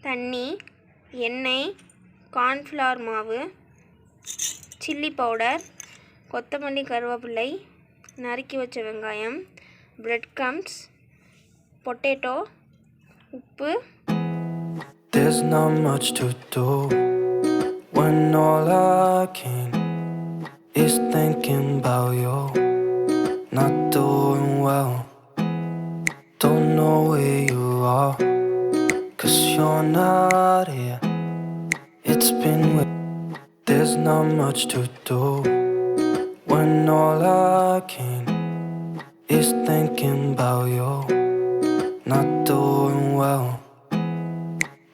தண்ணி, எண்ணெய், கார்ன்ஃப்ளவர் மாவு, சில்லி பவுடர், கொத்தமல்லி, கருவேப்பிலை, நறுக்கி வச்ச வெங்காயம், பிரெட் க்ரம்ப்ஸ், பொட்டேட்டோ, உப்பு. There's not much to do when all I can is thinking about you. Not doing well, don't know where you are, 'cause you're not here. It's been there's not much to do when all I can is thinking about you. Not doing well,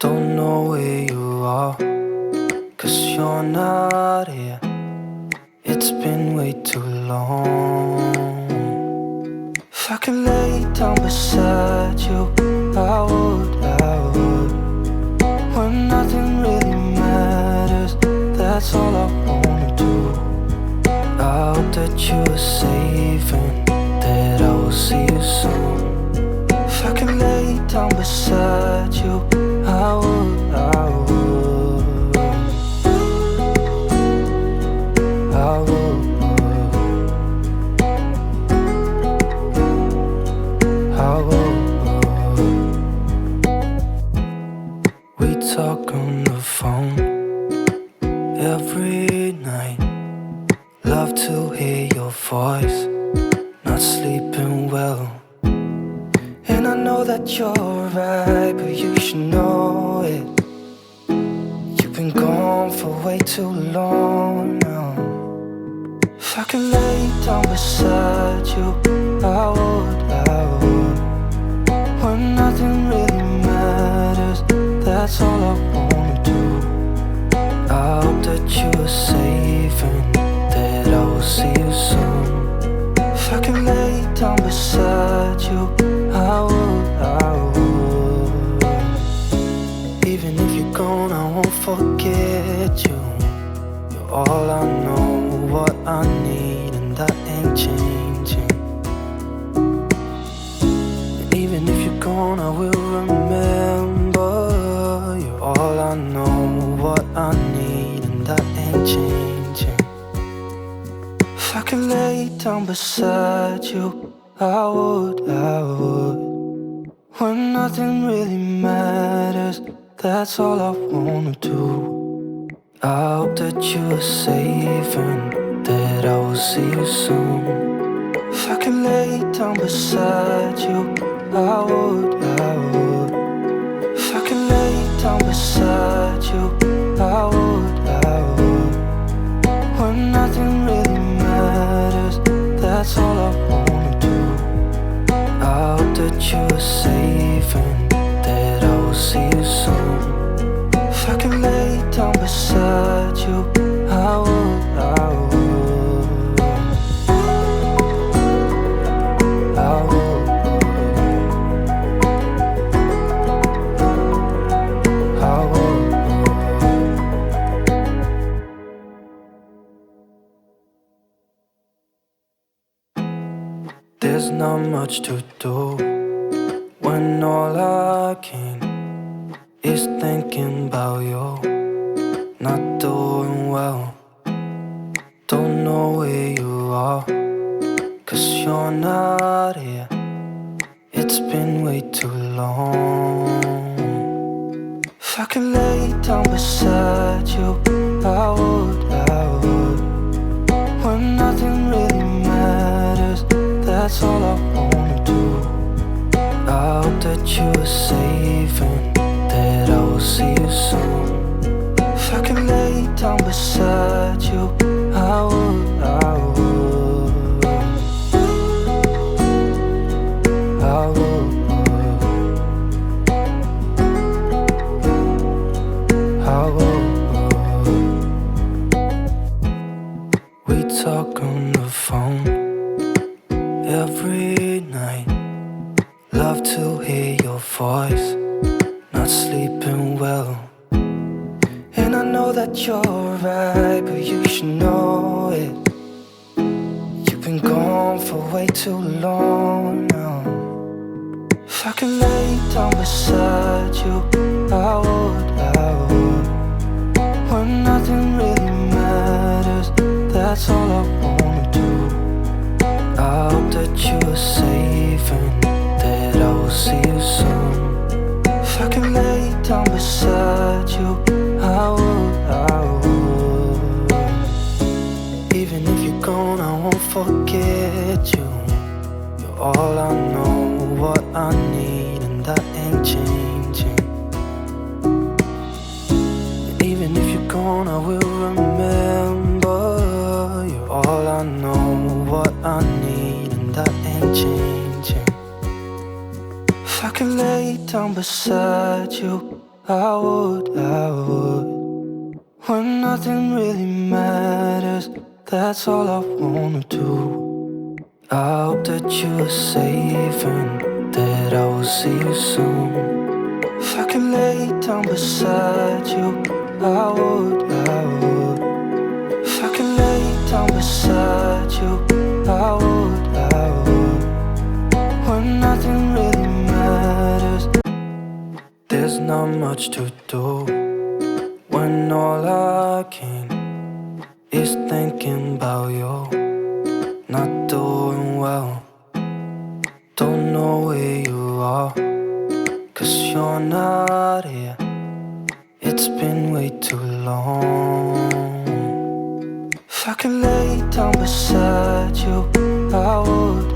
don't know where you are, 'cause you're not here. It's been way too long. If I could lay down beside you, I would, when nothing really matters, that's all I wanna do. I hope that you are safe and that I will see you soon. If I could lay down beside you, I would, I would, I would, I would. We talk on the phone every night. Love to hear your voice. Not sleeping well, and I know that you're right, but you should know it. You've been gone for way too long now. If I could lay down beside you, I would, I would. When nothing really matters, that's all I wanna do. I hope that you are safe and that I will see you soon. If I could lay down beside you, I would, I would. Even if you're gone, I won't forget you. You're all I know, what I need, and that ain't changing. And even if you're gone, I will remember. You're all I know, what I need, and that ain't changing. If I could lay down beside you, I would, I would. When nothing really matters, that's all I wanna do. I hope that you are safe and that I will see you soon. If I could lay down beside you, I would, I would. If I could lay down beside you, I would, I would. When nothing really matters, that's all I wanna do. I hope that you are safe and that I will see you soon. If I could lay down beside you, I would, I would, I would, I would. There's not much to do when all I can is thinking about you. Not doing well, don't know where you are, 'cause you're not here. It's been way too long. If I could lay down beside you, I would, I would. When nothing really matters, that's all I wanna do. I hope that you are safe and that I will see you soon. If I could lay down beside you, I would, I would, I would, I would. We talk on the phone every night. Love to hear your voice. Not sleeping well, and I know that you're right, but you should know it. You've been gone for way too long now. If I could lay down beside you, I would. When nothing really matters, that's all I wanna do. I hope that you are safe and that I will see you soon. If I could lay down beside you, I would. Even if you're gone, I won't forget you. You're all I know, what I need, and that ain't changing. And even if you're gone, I will remember. You're all I know, what I need, and that ain't changing. If I could lay down beside you, I would. When nothing really matters, that's all I wanna do. I hope that you are safe and that I will see you soon. If I could lay down beside you, I would. If I could lay down beside you, I would. When nothing really matters, there's not much to do. When all I can is thinking about you. Not doing well, don't know where you are, 'cause you're not here. It's been way too long. If I could lay down beside you, I would.